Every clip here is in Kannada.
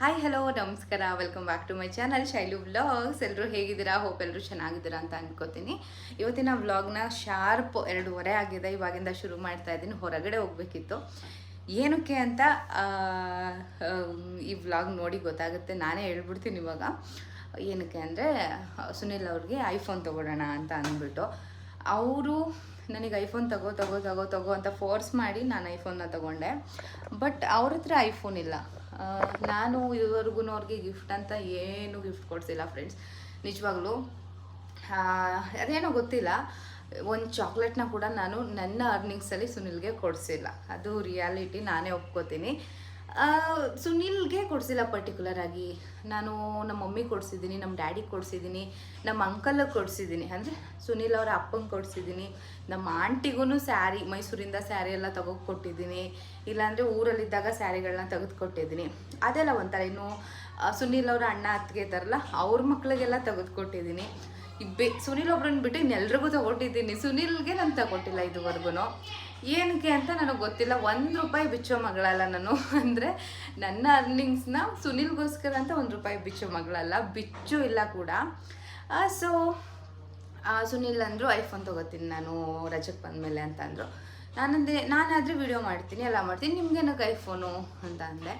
ಹಾಯ್ ಹಲೋ ನಮಸ್ಕಾರ, welcome back to my channel Shailu vlogs. ಎಲ್ಲರೂ ಹೇಗಿದ್ದೀರಾ? ಹೋಪ್ ಎಲ್ಲರೂ ಚೆನ್ನಾಗಿದ್ದೀರಾ ಅಂತ ಅನ್ಕೋತೀನಿ. ಇವತ್ತಿನ ವ್ಲಾಗ್ನ ಶಾರ್ಪ್ 2:30 ಆಗಿದೆ. ಇವಾಗಿಂದ ಶುರು ಮಾಡ್ತಾ ಇದ್ದೀನಿ. ಹೊರಗಡೆ ಹೋಗಬೇಕಿತ್ತು. ಏನಕ್ಕೆ ಅಂತ ಈ ವ್ಲಾಗ್ ನೋಡಿ ಗೊತ್ತಾಗುತ್ತೆ. ನಾನೇ ಹೇಳ್ಬಿಡ್ತೀನಿ ಇವಾಗ. ಏನಕ್ಕೆ ಅಂದರೆ ಸುನಿಲ್ ಅವ್ರಿಗೆ ಐಫೋನ್ ತೊಗೊಳ್ಳೋಣ ಅಂತ ಅಂದ್ಬಿಟ್ಟು ಅವರು ನನಗೆ ಐಫೋನ್ ತಗೋ ಅಂತ ಫೋರ್ಸ್ ಮಾಡಿ ನಾನು ಐಫೋನ್ನ ತೊಗೊಂಡೆ. ಬಟ್ ಅವ್ರ ಹತ್ರ ಐಫೋನ್ ಇಲ್ಲ. ನಾನು ಇದುವರೆಗೂ ಅವ್ರಿಗೆ ಗಿಫ್ಟ್ ಅಂತ ಏನು ಗಿಫ್ಟ್ ಕೊಡಿಸಿಲ್ಲ ಫ್ರೆಂಡ್ಸ್. ನಿಜವಾಗ್ಲೂ ಅದೇನೋ ಗೊತ್ತಿಲ್ಲ, ಒಂದು ಚಾಕ್ಲೇಟ್ನ ಕೂಡ ನಾನು ನನ್ನ ಅರ್ನಿಂಗ್ಸಲ್ಲಿ ಸುನಿಲ್ಗೆ ಕೊಡಿಸಿಲ್ಲ. ಅದು ರಿಯಾಲಿಟಿ, ನಾನೇ ಒಪ್ಕೋತೀನಿ. ಸುನಿಲ್ಗೆ ಕೊಡಿಸಿಲ್ಲ ಪರ್ಟಿಕ್ಯುಲರ್ ಆಗಿ. ನಾನು ನಮ್ಮ ಮಮ್ಮಿಗೆ ಕೊಡಿಸಿದ್ದೀನಿ, ನಮ್ಮ ಡ್ಯಾಡಿಗೆ ಕೊಡಿಸಿದ್ದೀನಿ, ನಮ್ಮ ಅಂಕಲ್ಗೆ ಕೊಡಿಸಿದ್ದೀನಿ. ಅಂದರೆ ಸುನಿಲ್ ಅವರ ಅಪ್ಪಂಗೆ ಕೊಡಿಸಿದ್ದೀನಿ. ನಮ್ಮ ಆಂಟಿಗೂ ಸ್ಯಾರಿ, ಮೈಸೂರಿಂದ ಸ್ಯಾರಿ ಎಲ್ಲ ಕೊಟ್ಟಿದ್ದೀನಿ. ಇಲ್ಲಾಂದರೆ ಊರಲ್ಲಿದ್ದಾಗ ಸ್ಯಾರಿಗಳನ್ನ ತೆಗೆದುಕೊಟ್ಟಿದ್ದೀನಿ. ಅದೆಲ್ಲ ಒಂಥರ. ಇನ್ನು ಸುನಿಲ್ ಅವರ ಅಣ್ಣ ಅತ್ತಿಗೆ ಇದ್ದಾರಲ್ಲ, ಅವ್ರ ಮಕ್ಳಿಗೆಲ್ಲ ತೆಗೆದುಕೊಟ್ಟಿದ್ದೀನಿ. ಸುನಿಲ್ ಒಬ್ರನ್ನ ಬಿಟ್ಟು ಇನ್ನೆಲ್ರಿಗೂ ತಗೊಟ್ಟಿದ್ದೀನಿ. ಸುನಿಲ್ಗೆ ನಾನು ತಗೊಟ್ಟಿಲ್ಲ ಇದುವರೆಗೂ. ಏನಕ್ಕೆ ಅಂತ ನನಗೆ ಗೊತ್ತಿಲ್ಲ. ₹1 ಬಿಚ್ಚೋ ಮಗಳಲ್ಲ ನಾನು. ಅಂದರೆ ನನ್ನ ಅರ್ನಿಂಗ್ಸ್ನ ಸುನಿಲ್ಗೋಸ್ಕರ ಅಂತ ₹1 ಬಿಚ್ಚೋ ಮಗಳಲ್ಲ, ಬಿಚ್ಚು ಇಲ್ಲ ಕೂಡ. ಸೊ ಸುನಿಲ್ ಅಂದರು ಐಫೋನ್ ತೊಗೋತೀನಿ ನಾನು ರಜಕ್ಕೆ ಬಂದಮೇಲೆ ಅಂತ ಅಂದರು. ನಾನಾದರೆ ವಿಡಿಯೋ ಮಾಡ್ತೀನಿ, ಎಲ್ಲ ಮಾಡ್ತೀನಿ, ನಿಮ್ಗೇನಕ್ಕೆ ಐಫೋನು ಅಂತ ಅಂದೆ.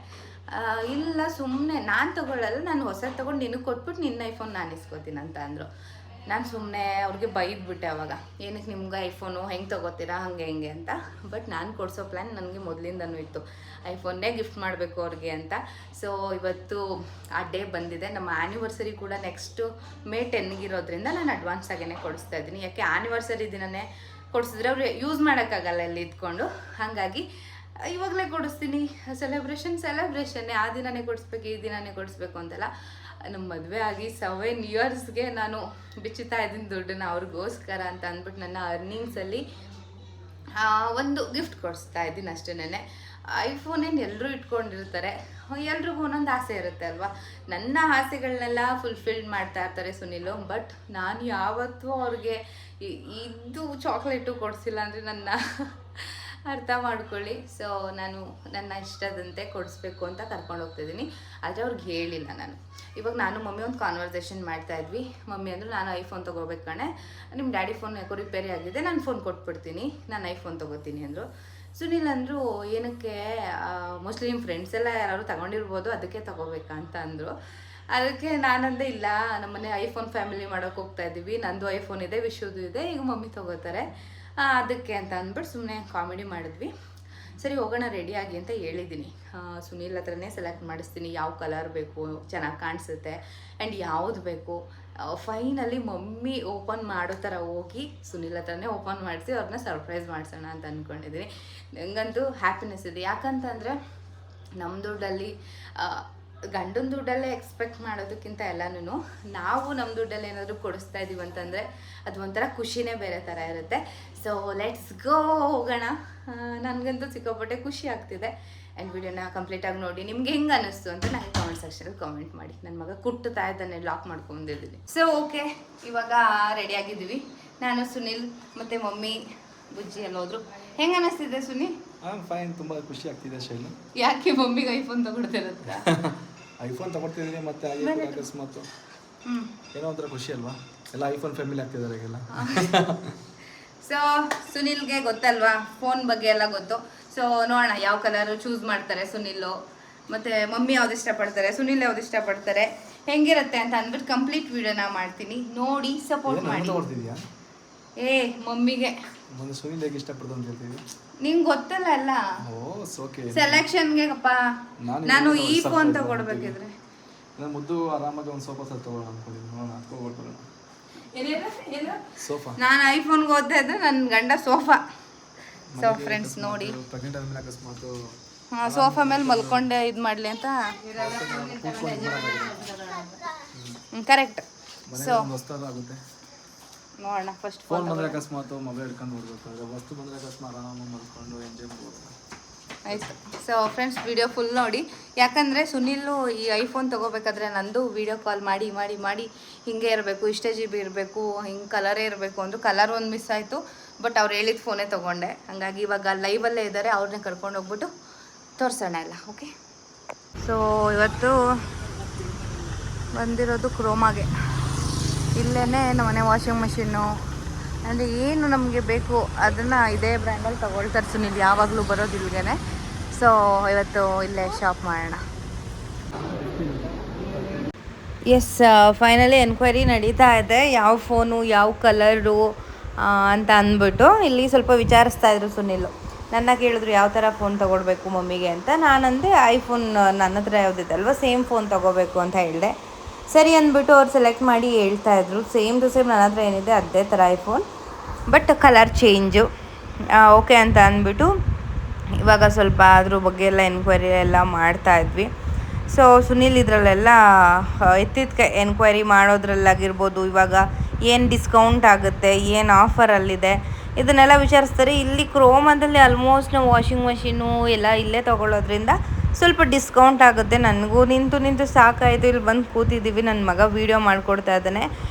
ಇಲ್ಲ ಸುಮ್ಮನೆ ನಾನು ತೊಗೊಳ್ಳಲ್ಲ, ನಾನು ಹೊಸದು ತೊಗೊಂಡು ನಿನಗೆ ಕೊಟ್ಬಿಟ್ಟು ನಿನ್ನ ಐಫೋನ್ ನಾನು ಇಸ್ಕೋತೀನಿ ಅಂತ ಅಂದರು. ನಾನು ಸುಮ್ಮನೆ ಅವ್ರಿಗೆ ಬೈದ್ಬಿಟ್ಟೆ ಅವಾಗ. ಏನಕ್ಕೆ ನಿಮ್ಗೆ ಐಫೋನು, ಹೆಂಗೆ ತೊಗೋತೀರಾ, ಹಿಂಗೆ ಅಂತ. ಬಟ್ ನಾನು ಕೊಡಿಸೋ ಪ್ಲ್ಯಾನ್ ನನಗೆ ಮೊದಲಿಂದನೂ ಇತ್ತು, ಐಫೋನ್ನೇ ಗಿಫ್ಟ್ ಮಾಡಬೇಕು ಅವ್ರಿಗೆ ಅಂತ. ಸೊ ಇವತ್ತು ಆ ಡೇ ಬಂದಿದೆ. ನಮ್ಮ ಆ್ಯನಿವರ್ಸರಿ ಕೂಡ ನೆಕ್ಸ್ಟು May 10 ನಾನು ಅಡ್ವಾನ್ಸ್ ಆಗೇ ಕೊಡಿಸ್ತಾ ಇದ್ದೀನಿ. ಯಾಕೆ ಆ್ಯನಿವರ್ಸರಿ ದಿನವೇ ಕೊಡಿಸಿದ್ರೆ ಅವ್ರು ಯೂಸ್ ಮಾಡೋಕ್ಕಾಗಲ್ಲ ಇಲ್ಲಿ ಇದ್ಕೊಂಡು. ಹಾಗಾಗಿ ಇವಾಗಲೇ ಕೊಡಿಸ್ತೀನಿ. ಸೆಲೆಬ್ರೇಷನ್ನೇ, ಆ ದಿನವೇ ಕೊಡಿಸ್ಬೇಕು, ಈ ದಿನವೇ ಕೊಡಿಸ್ಬೇಕು ಅಂತೆಲ್ಲ. ನಮ್ಮ ಮದುವೆ ಆಗಿ 7 ಇಯರ್ಸ್ಗೆ ನಾನು ಬಿಚ್ಚುತ್ತಾ ಇದ್ದೀನಿ ದುಡ್ಡನ್ನ ಅವ್ರಿಗೋಸ್ಕರ ಅಂತ ಅಂದ್ಬಿಟ್ಟು ನನ್ನ ಅರ್ನಿಂಗ್ಸಲ್ಲಿ ಒಂದು ಗಿಫ್ಟ್ ಕೊಡಿಸ್ತಾ ಇದ್ದೀನಿ ಅಷ್ಟೇನೆ. ಐಫೋನೇನು ಎಲ್ಲರೂ ಇಟ್ಕೊಂಡಿರ್ತಾರೆ, ಎಲ್ರಿಗೂ ಒಂದೊಂದು ಆಸೆ ಇರುತ್ತೆ ಅಲ್ವಾ. ನನ್ನ ಆಸೆಗಳನ್ನೆಲ್ಲ ಫುಲ್ಫಿಲ್ ಮಾಡ್ತಾ ಇರ್ತಾರೆ ಸುನಿಲು. ಬಟ್ ನಾನು ಯಾವತ್ತೂ ಅವ್ರಿಗೆ ಇದು ಚಾಕ್ಲೇಟು ಕೊಡಿಸಿಲ್ಲ ಅಂದರೆ ನನ್ನ ಅರ್ಥ ಮಾಡ್ಕೊಳ್ಳಿ. ಸೊ ನಾನು ನನ್ನ ಇಷ್ಟದಂತೆ ಕೊಡಿಸ್ಬೇಕು ಅಂತ ಕರ್ಕೊಂಡು ಹೋಗ್ತಿದ್ದೀನಿ. ಆದರೆ ಅವ್ರಿಗೆ ಹೇಳಿಲ್ಲ ನಾನು. ಇವಾಗ ನಾನು ಮಮ್ಮಿ ಒಂದು ಕಾನ್ವರ್ಸೇಷನ್ ಮಾಡ್ತಾಯಿದ್ವಿ. ಮಮ್ಮಿ ಅಂದರು, ನಾನು ಐಫೋನ್ ತೊಗೋಬೇಕು ಕಣೆ, ನಿಮ್ಮ ಡ್ಯಾಡಿ ಫೋನ್ ಯಾಕೋ ರಿಪೇರಿ ಆಗಿದೆ, ನಾನು ಫೋನ್ ಕೊಟ್ಬಿಡ್ತೀನಿ, ನಾನು ಐಫೋನ್ ತೊಗೋತೀನಿ ಅಂದರು. ಸುನಿಲ್ ಅಂದರು, ಏನಕ್ಕೆ, ಮೋಸ್ಟ್ಲಿ ನಿಮ್ಮ ಫ್ರೆಂಡ್ಸ್ ಎಲ್ಲ ಯಾರು ತಗೊಂಡಿರ್ಬೋದು, ಅದಕ್ಕೆ ತೊಗೋಬೇಕಾ ಅಂತ ಅಂದರು. ಅದಕ್ಕೆ ನಾನಂದೆ, ಇಲ್ಲ ನಮ್ಮನೆ ಐಫೋನ್ ಫ್ಯಾಮಿಲಿ ಮಾಡೋಕ್ಕೆ ಹೋಗ್ತಾ ಇದ್ದೀವಿ, ನಂದು ಐಫೋನ್ ಇದೆ, ವಿಶುದು ಇದೆ, ಈಗ ಮಮ್ಮಿ ತೊಗೋತಾರೆ, ಅದಕ್ಕೆ ಅಂತ ಅಂದ್ಬಿಟ್ಟು ಸುಮ್ಮನೆ ಕಾಮಿಡಿ ಮಾಡಿದ್ವಿ. ಸರಿ ಹೋಗೋಣ ರೆಡಿಯಾಗಿ ಅಂತ ಹೇಳಿದ್ದೀನಿ. ಸುನಿಲ್ ಹತ್ರನೇ ಸೆಲೆಕ್ಟ್ ಮಾಡಿಸ್ತೀನಿ, ಯಾವ ಕಲರ್ ಬೇಕು, ಚೆನ್ನಾಗಿ ಕಾಣಿಸುತ್ತೆ, ಆ್ಯಂಡ್ ಯಾವುದು ಬೇಕು. ಫೈನಲಿ ಮಮ್ಮಿ ಓಪನ್ ಮಾಡೋ ಥರ ಹೋಗಿ ಸುನಿಲ್ ಹತ್ರನೇ ಓಪನ್ ಮಾಡಿಸಿ ಅವ್ರನ್ನ ಸರ್ಪ್ರೈಸ್ ಮಾಡಿಸೋಣ ಅಂತ ಅಂದ್ಕೊಂಡಿದ್ದೀನಿ. ನನಗಂತೂ ಹ್ಯಾಪಿನೆಸ್ ಇದೆ. ಯಾಕಂತಂದರೆ ನಮ್ಮ ದುಡ್ಡಲ್ಲಿ, ಗಂಡನ ದುಡ್ಡಲ್ಲೇ ಎಕ್ಸ್ಪೆಕ್ಟ್ ಮಾಡೋದಕ್ಕಿಂತ ಎಲ್ಲನೂ ನಾವು ನಮ್ಮ ದುಡ್ಡಲ್ಲಿ ಏನಾದರೂ ಕೊಡಿಸ್ತಾ ಇದ್ದೀವಿ ಅಂತಂದರೆ ಅದು ಒಂಥರ ಖುಷಿನೇ ಬೇರೆ ಥರ ಇರುತ್ತೆ. ಸೊ ಲೆಟ್ಸ್ ಗೋ, ಹೋಗೋಣ. ನನಗಂತೂ ಸಿಕ್ಕಾಪಟ್ಟೆ ಖುಷಿ ಆಗ್ತಿದೆ. ಆ್ಯಂಡ್ ವಿಡಿಯೋನ ಕಂಪ್ಲೀಟಾಗಿ ನೋಡಿ ನಿಮ್ಗೆ ಹೆಂಗೆ ಅನ್ನಿಸ್ತು ಅಂತ ನನಗೆ ಕಾಮೆಂಟ್ ಸೆಕ್ಷನಲ್ಲಿ ಕಾಮೆಂಟ್ ಮಾಡಿ. ನನ್ನ ಮಗ ಕುಟ್ಟುತ್ತಾ ಇದ್ದಾನೆ, ಲಾಕ್ ಮಾಡ್ಕೊಂಡಿದ್ದೀನಿ. ಸೊ ಓಕೆ, ಇವಾಗ ರೆಡಿಯಾಗಿದ್ದೀವಿ. ನಾನು, ಸುನಿಲ್ ಮತ್ತು ಮಮ್ಮಿ, ಬುಜ್ಜಿ ಎಲ್ಲ ಹೋದ್ರು. ಹೆಂಗೆ ಅನ್ನಿಸ್ತಿದೆ ಸುನಿ? ಫೈನ್, ತುಂಬ ಖುಷಿ ಆಗ್ತಿದೆ ಶೈಲು. ಯಾಕೆ ಮಮ್ಮಿಗೆ ಐಫೋನ್ ತಗೊಳ್ತಿರತ್ತ? ಐಫೋನ್ ತಗೊಳ್ತಿದ್ದೀನಿ, ಮತ್ತೆ ಅಕಸ್ಮಾತ್ ಏನೋ ಒಂಥರ ಖುಷಿ ಅಲ್ವಾ, ಎಲ್ಲ ಐಫೋನ್ ಫ್ಯಾಮಿಲಿ ಆಗ್ತಿದ್ದಾರೆ ಈಗೆಲ್ಲ. ಸೊ ಸುನಿಲ್ಗೆ ಗೊತ್ತಲ್ವಾ ಫೋನ್ ಬಗ್ಗೆ ಎಲ್ಲ ಗೊತ್ತು. ಸೊ ನೋಡೋಣ ಯಾವ ಕಲರ್ ಚೂಸ್ ಮಾಡ್ತಾರೆ ಸುನಿಲ್, ಮತ್ತು ಮಮ್ಮಿ ಯಾವ್ದು ಇಷ್ಟಪಡ್ತಾರೆ, ಸುನಿಲ್ ಯಾವ್ದು ಇಷ್ಟಪಡ್ತಾರೆ, ಹೆಂಗಿರುತ್ತೆ ಅಂತ ಅಂದ್ಬಿಟ್ಟು ಕಂಪ್ಲೀಟ್ ವಿಡಿಯೋನ ಮಾಡ್ತೀನಿ. ನೋಡಿ ಸಪೋರ್ಟ್ ಮಾಡಿ. ಮಮ್ಮಿಗೆ ಸುನಿಲ್ ಹೇಗೆ ಇಷ್ಟಪಡ್ತು ಅಂತ ಹೇಳ್ತೀವಿ, ನಿಂಗೆ ಗೊತ್ತಲ್ಲ ಎಲ್ಲ ಸೆಲೆಕ್ಷನ್ಗೆ. ಅಪ್ಪ ನಾನು ಈ ಫೋನ್ ತಗೊಡ್ಬೇಕಿದ್ರೆ ನಾನು ಮುದ್ದು ಆರಾಮಾಗಿ ಒಂದು ಸೋಫಾ ಸೆಟ್ ತಗೊಳ್ಳೋಣ ಅನ್ಕೊಂಡಿದ್ದೀನಿ. ಸೋಫಾ, ನಾನು ಐಫೋನ್ಗೆ ಓದ್ತಾ ಇದ್ದೆ, ನನ್ನ ಗಂಡ ಸೋಫಾ. ಸೊ ಫ್ರೆಂಡ್ಸ್ ನೋಡಿ, ಪ್ರೆಗ್ನೆಂಟ್ ಆದ್ಮೇಲೆ ಅಕಸ್ಮಾತ್ ಸೋಫಾ ಮೇಲೆ ಮಲ್ಕೊಂಡೆ ಇದು ಮಾಡಲಿ ಅಂತ. ಕರೆಕ್ಟ್. ಸೊ ಆಗುತ್ತೆ. ನೋಡೋಣ ಫಸ್ಟ್ ಫೋನ್ ಬಂದರೆ ಅಕಸ್ಮಾತ್ ಮೊಬೈಲ್ ಹಿಡ್ಕೊಂಡು ನೋಡ್ಬೇಕು, ವಸ್ತು ಬಂದರೆ ಅಕಸ್ಮಾತ್ ಆರಾಮಾಗಿ ಮಲ್ಕೊಂಡು ಎಂಜಾಯ್ ಮಾಡ್ಬೋದು. ಆಯಿತು. ಸೊ ಫ್ರೆಂಡ್ಸ್ ವಿಡಿಯೋ ಫುಲ್ ನೋಡಿ. ಯಾಕಂದರೆ ಸುನಿಲು ಈ ಐಫೋನ್ ತೊಗೋಬೇಕಾದ್ರೆ ನಂದು ವಿಡಿಯೋ ಕಾಲ್ ಮಾಡಿ ಮಾಡಿ ಮಾಡಿ ಹಿಂಗೆ ಇರಬೇಕು, ಇಷ್ಟೇ GB ಇರಬೇಕು, ಹಿಂಗೆ ಕಲರೇ ಇರಬೇಕು ಅಂದರು. ಕಲರ್ ಒಂದು ಮಿಸ್ ಆಯಿತು. ಬಟ್ ಅವ್ರು ಹೇಳಿದ ಫೋನೇ ತೊಗೊಂಡೆ. ಹಾಗಾಗಿ ಇವಾಗ ಲೈವಲ್ಲೇ ಇದ್ದಾರೆ, ಅವ್ರನ್ನೇ ಕರ್ಕೊಂಡು ಹೋಗ್ಬಿಟ್ಟು ತೋರಿಸೋಣ ಎಲ್ಲ. ಓಕೆ. ಸೊ ಇವತ್ತು ಬಂದಿರೋದು ಕ್ರೋಮಾಗೆ. ಇಲ್ಲೇ ನಮ್ಮನೆ ವಾಷಿಂಗ್ ಮಿಷಿನ್ನು ಅಂದರೆ ಏನು ನಮಗೆ ಬೇಕು ಅದನ್ನು ಇದೇ ಬ್ರ್ಯಾಂಡಲ್ಲಿ ತೊಗೊಳ್ತಾರೆ ಸುನಿಲ್, ಯಾವಾಗಲೂ ಬರೋದು ಇಲ್ಲಿಗೆ. ಸೊ ಇವತ್ತು ಇಲ್ಲೇ ಶಾಪ್ ಮಾಡೋಣ. ಎಸ್, ಫೈನಲಿ ಎನ್ಕ್ವೈರಿ ನಡೀತಾ ಇದೆ, ಯಾವ ಫೋನು ಯಾವ ಕಲರು ಅಂತ ಅಂದ್ಬಿಟ್ಟು. ಇಲ್ಲಿ ಸ್ವಲ್ಪ ವಿಚಾರಿಸ್ತಾ ಇದ್ರು ಸುನಿಲ್, ನನ್ನ ಕೇಳಿದ್ರು ಯಾವ ಥರ ಫೋನ್ ತೊಗೊಳ್ಬೇಕು ಮಮ್ಮಿಗೆ ಅಂತ. ನಾನಂದೆ ಐಫೋನ್ ನನ್ನ ಹತ್ರ ಯಾವುದಿದೆ ಅಲ್ವ ಸೇಮ್ ಫೋನ್ ತೊಗೋಬೇಕು ಅಂತ ಹೇಳಿದೆ. ಸರಿ ಅಂದ್ಬಿಟ್ಟು ಅವ್ರು ಸೆಲೆಕ್ಟ್ ಮಾಡಿ ಹೇಳ್ತಾಯಿದ್ರು. ಸೇಮ್ ಟು ಸೇಮ್ ನನ್ನ ಹತ್ರ ಏನಿದೆ ಅದೇ ಥರ iPhone, but colour change. Okay ಅಂತ ಅಂದ್ಬಿಟ್ಟು ಇವಾಗ ಸ್ವಲ್ಪ ಅದ್ರ ಬಗ್ಗೆ ಎಲ್ಲ ಎನ್ಕ್ವೈರಿ ಎಲ್ಲ ಮಾಡ್ತಾಯಿದ್ವಿ. ಸೊ ಸುನಿಲ್ ಇದರಲ್ಲೆಲ್ಲ ಎತ್ತಿದ ಎನ್ಕ್ವೈರಿ ಮಾಡೋದ್ರಲ್ಲಾಗಿರ್ಬೋದು, ಇವಾಗ ಏನು ಡಿಸ್ಕೌಂಟ್ ಆಗುತ್ತೆ, ಏನು ಆಫರಲ್ಲಿದೆ ಇದನ್ನೆಲ್ಲ ವಿಚಾರಿಸ್ತಾರೆ. ಇಲ್ಲಿ ಕ್ರೋಮಾದಲ್ಲಿ ಆಲ್ಮೋಸ್ಟ್ ನಾವು ವಾಷಿಂಗ್ ಮಷೀನು ಎಲ್ಲ ಇಲ್ಲೇ ತೊಗೊಳ್ಳೋದ್ರಿಂದ ಸ್ವಲ್ಪ ಡಿಸ್ಕೌಂಟ್ ಆಗುತ್ತೆ. ನನಗೂ ನಿಂತು ಸಾಕಾಯಿತು, ಇಲ್ಲಿ ಬಂದು ಕೂತಿದ್ದೀವಿ. ನನ್ನ ಮಗ ವೀಡಿಯೋ ಮಾಡಿಕೊಡ್ತಾ ಇದ್ದಾನೆ.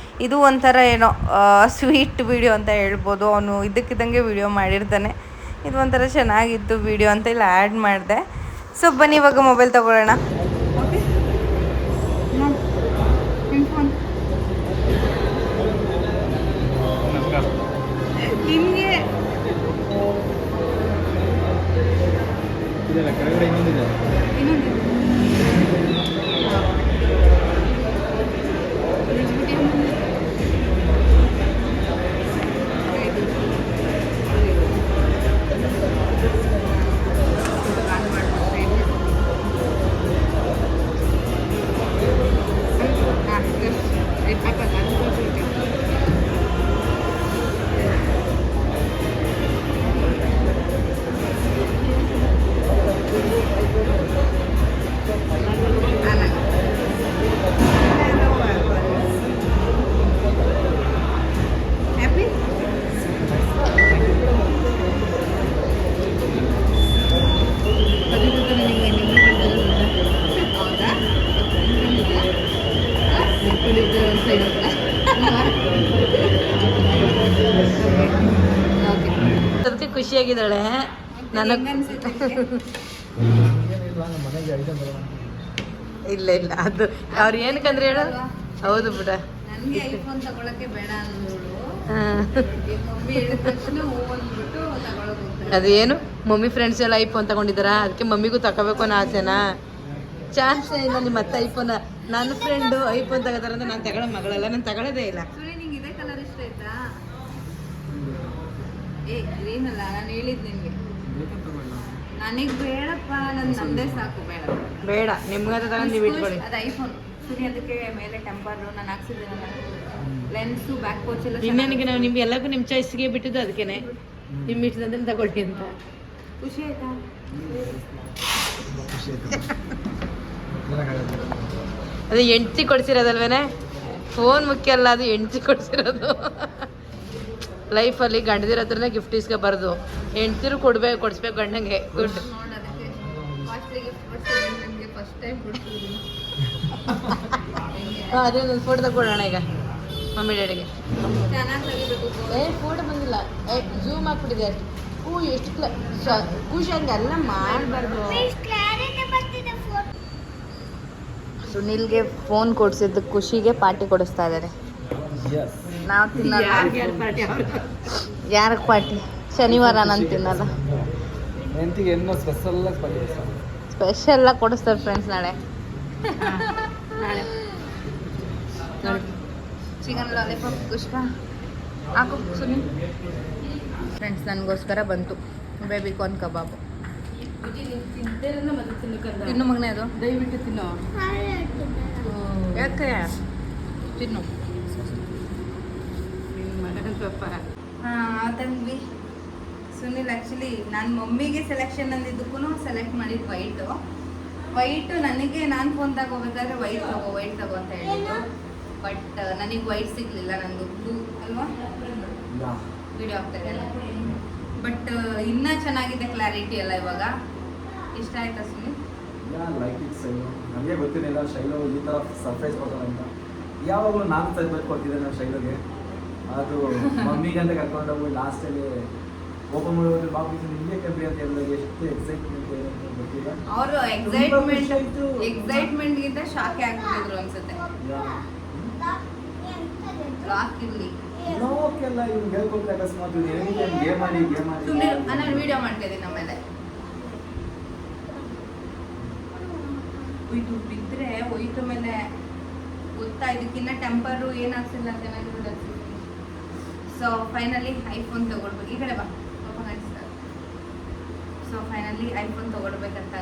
ಇದು ಒಂಥರ ಏನೋ ಸ್ವೀಟ್ ವೀಡಿಯೋ ಅಂತ ಹೇಳ್ಬೋದು. ಅವನು ಇದ್ದಕ್ಕಿದ್ದಂಗೆ ವೀಡಿಯೋ ಮಾಡಿರ್ತಾನೆ. ಇದು ಒಂಥರ ಚೆನ್ನಾಗಿತ್ತು ವೀಡಿಯೋ ಅಂತ ಇಲ್ಲಿ ಆ್ಯಡ್ ಮಾಡಿದೆ. ಸೊ ಬನ್ನಿ ಇವಾಗ ಮೊಬೈಲ್ ತೊಗೊಳ್ಳೋಣ. ಹಿಂಗೆ ಅದಕ್ಕೆ ಖುಷಿಯಾಗಿದ್ದಾಳೆ. ನನಗೆ ಇಲ್ಲ ಇಲ್ಲ, ಅದು ಅವ್ರು ಏನಕ್ಕಂದ್ರೆ ಹೇಳು. ಹೌದು ಬಿಡ, ನನಗೆ ಐಫೋನ್ ತಗೊಳಕ್ಕೆ ಬೇಡ ಅಂದ್ಬಿಡು. ಮಮ್ಮಿ ಹೇಳಿದ ತಕ್ಷಣ ಅಂದ್ಬಿಟ್ಟು ತಗೊಳ್ಳೋದು. ಅದೇನು ಮಮ್ಮಿ ಫ್ರೆಂಡ್ಸ್ ಎಲ್ಲ ಐಫೋನ್ ತಗೊಂಡಿದ್ದಾರಾ, ಅದಕ್ಕೆ ಮಮ್ಮಿಗೂ ತಗೋಬೇಕು ಅನ್ನೋ ಆಸೆನಾ? ಚಾನ್ಸ್ ಇಲ್ಲ. ನಿಮ್ಮ ಮತ್ತೆ ಐಫೋನ್, ನನ್ನ ಫ್ರೆಂಡು ಐಫೋನ್ ತಗೋತಾರಂತ ನಾನು ತಗೊಳ್ಳೋ ಮಗಳೆಲ್ಲ, ನಾನು ತಗೊಳ್ಳೋದೇ ಇಲ್ಲ. ನಿಂಗೆ ಇದೇ ಕಲರ್ ಇಷ್ಟ ಆಯ್ತಾ? ಏನಲ್ಲ ನಾನು ಹೇಳಿದ್ ನಿನ್ಗೆ, ನನಗೆ ಬೇಡಪ್ಪ, ನಂದೇ ಸಾಕು. ಬೇಡ ನಿಮ್ಗಂತ ತಗೊಂಡು ನೀವು ಇಟ್ಕೊಳ್ಳಿ. ಅದು ಐಫೋನ್ ಸುನಿ, ಅದಕ್ಕೆ ಮೇಲೆ ಟೆಂಪರ್ ನಾನು ಹಾಕ್ಸಿದ್ದೀನಲ್ಲ, ಲೆನ್ಸು ಬ್ಯಾಕ್ ಪೋಚ್ ಎಲ್ಲ. ಇನ್ನೇನಿಗೆ ನಾವು ನಿಮ್ಗೆ ಎಲ್ಲಕ್ಕೂ ನಿಮ್ಮ ಚಾಯ್ಸ್ಗೆ ಬಿಟ್ಟಿದ್ದು, ಅದಕ್ಕೇನೆ ನಿಮ್ಮ ಇಷ್ಟದಂದ್ರೆ ತಗೊಳ್ಳಿ ಅಂತ. ಖುಷಿ ಆಯ್ತಾ? ಅದು ಹೆಂಡ್ತಿ ಕೊಡ್ಸಿರೋದಲ್ವೇನೆ, ಫೋನ್ ಮುಖ್ಯ ಅಲ್ಲ, ಅದು ಹೆಂಡ್ತಿ ಕೊಡ್ಸಿರೋದು. ಲೈಫಲ್ಲಿ ಗಂಡದಿರ ಹತ್ರನೇ ಗಿಫ್ಟ್ ಇಸ್ಕೋಬಾರ್ದು, ಹೆಂಡ್ತಿರು ಕೊಡಿಸ್ಬೇಕು ಗಂಡಂಗೆ. ಗುಡ್. ಅದೇ ಒಂದು ಫೋಟೋ ತಗೊಳ್ಳೋಣ ಈಗ ಮಮ್ಮಿ ಡ್ಯಾಡಿಗೆ. ಫೋಟೋ ಬಂದಿಲ್ಲ, ಝೂಮ್ ಹಾಕ್ಬಿಟ್ಟಿದೆ ಅಷ್ಟು. ಎಷ್ಟು ಖುಷಿ ಹಂಗೆ ಎಲ್ಲ ಮಾಡಬಾರ್ದು. ಸುನಿಲ್ಗೆ ಫೋನ್ ಕೊಡಿಸಿದ್ದು ಖುಷಿಗೆ ಪಾರ್ಟಿ ಕೊಡಿಸ್ತಾ ಇದ್ದಾರೆ. ನಾವು ತಿನ್ನಲ್ಲ. ಯಾರಕ್ಕೆ ಪಾರ್ಟಿ? ಶನಿವಾರ ನಾನು ತಿನ್ನಲ್ಲ. ಸ್ಪೆಷಲ್ಲ ಕೊಡಿಸ್ತಾರೆ ಫ್ರೆಂಡ್ಸ್ ನಾಳೆ. ಚಿಕನ್ ಲಾಲಿಪಾಪ್ ಕುಷ್ಕ ಹಾಕು ಸುನಿ. ಫ್ರೆಂಡ್ಸ್ ನನಗೋಸ್ಕರ ಬಂತು ಬೇಬಿ ಕಾರ್ನ್ ಕಬಾಬು. ತಿನ್ನು ಮಗನೇ, ಅದು ದಯವಿಟ್ಟು ತಿನ್ನು. ಯಾಕೆ ತಿನ್ನು. ತಂದ್ವಿ. ಸುನಿಲ್ ಆ್ಯಕ್ಚುಲಿ ನಾನು ಮಮ್ಮಿಗೆ ಸೆಲೆಕ್ಷನ್ ಅಂದಿದ್ದಕ್ಕೂ ಸೆಲೆಕ್ಟ್ ಮಾಡಿದ್ದು ವೈಟು. ನನಗೆ ನಾನು ಫೋನ್ ತಗೋಬೇಕಾದ್ರೆ ವೈಟ್ ತಗೋ ಅಂತ ಹೇಳಿದ್ದು. ಬಟ್ ನನಗೆ ವೈಟ್ ಸಿಗಲಿಲ್ಲ, ನನಗೆ ಬ್ಲೂ ಅಲ್ವಾ ವಿಡಿಯೋ ಆಗ್ತಾಯಿದೆ. ಬಟ್ ಇನ್ನೂ ಚೆನ್ನಾಗಿದೆ ಕ್ಲಾರಿಟಿ ಎಲ್ಲ. ಇವಾಗ ಇಷ್ಟ ಆಯ್ತಾ ಸುನಿಲ್? ನನಗೆ ಗೊತ್ತಿರಲಿಲ್ಲ ಶೈಲು ಈ ಥರ ಸರ್ಪ್ರೈಸ್ ಕೊಡ್ತಾರೆ ಅಂತ. ಯಾವಾಗಲೂ ನಾನು ಸರ್ಪ್ರೈಸ್ ಕೊಡ್ತಿದ್ದೆ ನಾನು ಶೈಲುಗೆ. ಅದು ಮಮ್ಮಿಗೆ ಅಂತ ಕರ್ಕೊಂಡೋಗಿ ಲಾಸ್ಟಲ್ಲಿ ಓಪನ್ ಮಾಡೋದ್ರೆ ಬಾಬು ನಿಮಗೆ ಕಂಪ್ನಿ ಅಂತ ಹೇಳಿದಾಗ ಎಷ್ಟು ಎಕ್ಸೈಟ್ಮೆಂಟ್ ಗೊತ್ತಿಲ್ಲ. ಅವರು ಎಕ್ಸೈಟ್ಮೆಂಟ್ಗಿಂತ ಶಾಕೆ ಆಗ್ಬಿಟ್ಟಿದ್ರು ಅನ್ಸುತ್ತೆ. ಲಾಕ್ ಇರ್ಲಿ ನೋಕೆಲ್ಲ ಇವ್ನು ಹೇಳ್ಕೊಡ್ತಾರೆ ಅಕಸ್ಮಾತ್ ಗೇಮ್ ಮಾಡಿ ಸುಮ್ಮನೆ ನಾನು ವಿಡಿಯೋ ಮಾಡ್ತಾ ಇದ್ದೀನಿ ಆಮೇಲೆ ಇದು ಬಿದ್ದರೆ ಹೋಯ್ತು ಮೇಲೆ ಗೊತ್ತಾ, ಇದಕ್ಕಿನ್ನ ಟೆಂಪರು ಏನಾಗ್ತಿಲ್ಲ ಚೆನ್ನಾಗಿ ಬಿಡುತ್ತೆ. ಸೊ ಫೈನಲಿ ಐಫೋನ್ ತಗೊಳ್ಬೇಕು. ಈ ಕಡೆ ಬಾ ಪಾಪ ಕಾಣಿಸ್ತಾರೆ. ಸೊ ಫೈನಲಿ ಐಫೋನ್ ತಗೊಳ್ಬೇಕಂತ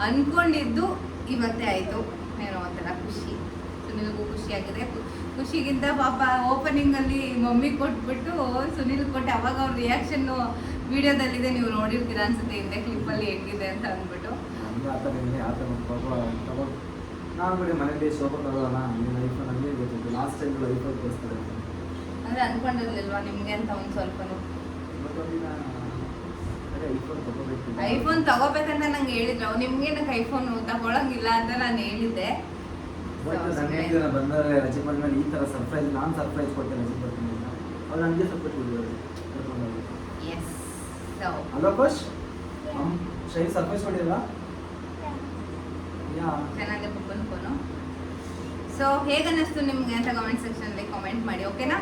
ಅನ್ಕೊಂಡಿದ್ದು ಇವತ್ತೇ ಆಯಿತು. ಏನೋ ಒಂಥರ ಖುಷಿ, ಸುನಿಲ್ಗೂ ಖುಷಿಯಾಗಿದೆ. ಖುಷಿಗಿಂತ ಪಾಪ ಓಪನಿಂಗಲ್ಲಿ ಮಮ್ಮಿ ಕೊಟ್ಬಿಟ್ಟು ಸುನಿಲ್ ಕೊಟ್ಟು ಅವಾಗ ಅವ್ರ ರಿಯಾಕ್ಷನ್ನು ವಿಡಿಯೋದಲ್ಲಿದೆ, ನೀವು ನೋಡಿರ್ತೀರ ಅನ್ಸುತ್ತೆ ಹಿಂದೆ ಕ್ಲಿಪ್ಪಲ್ಲಿ ಹೆಂಗಿದೆ ಅಂತ ಅಂದ್ಬಿಟ್ಟು. ನಾನು ಬಿಡಿ ಮನೇಲಿ ಶೋಭಾ ತಗೊಳ್ಳೋಣ ನೀನು ಐಫೋನ್ ಹಂಗೆ ಗೊತ್ತಿತ್ತು. ಲಾಸ್ಟ್ ಟೈಮ್ ಐಫೋನ್ ತೋರಿಸ್ತಾರೆ ಅಂದರೆ ಅನ್ಕೊಂಡಿರ್ಲಿಲ್ವಾ ನಿಮಗೆ ಅಂತ ಒಂದು ಸ್ವಲ್ಪನೂ? ಐಫೋನ್ ತಗೋಬೇಕಂತ ನಂಗೆ ಹೇಳಿದ್ರು. ನಿಮ್ಗೆ ನಂಗೆ ಐಫೋನ್ ತಗೊಳಂಗಿಲ್ಲ ಅಂತ ನಾನು ಹೇಳಿದ್ದೆ. ಬಂದರೆ ರಜೆ ಬಂದ್ಮೇಲೆ ಈ ಥರ ಸರ್ಪ್ರೈಸ್ ನಾನು ಸರ್ಪ್ರೈಸ್ ಕೊಟ್ಟೆ ರಜೆ ಬರ್ತೀನಿ ಅಂತ ಅವ್ರು ನನಗೆ ಸರ್ಪ್ರೈಸ್ ಕೊಟ್ಟಿದ್ದಾರೆ. ಅಲ್ಲ ಕೋಶ್ ಶೈ ಸರ್ಪ್ರೈಸ್ ಕೊಟ್ಟಿಲ್ಲ ಚೆನ್ನಾಗಿದೆ ಪಪ್ಪನ ಫೋನು. ಸೊ ಹೇಗನ್ನಿಸ್ತು ನಿಮ್ಗೆ ಅಂತ ಕಮೆಂಟ್ ಸೆಕ್ಷನಲ್ಲಿ ಕಾಮೆಂಟ್ ಮಾಡಿ, ಓಕೆನಾ?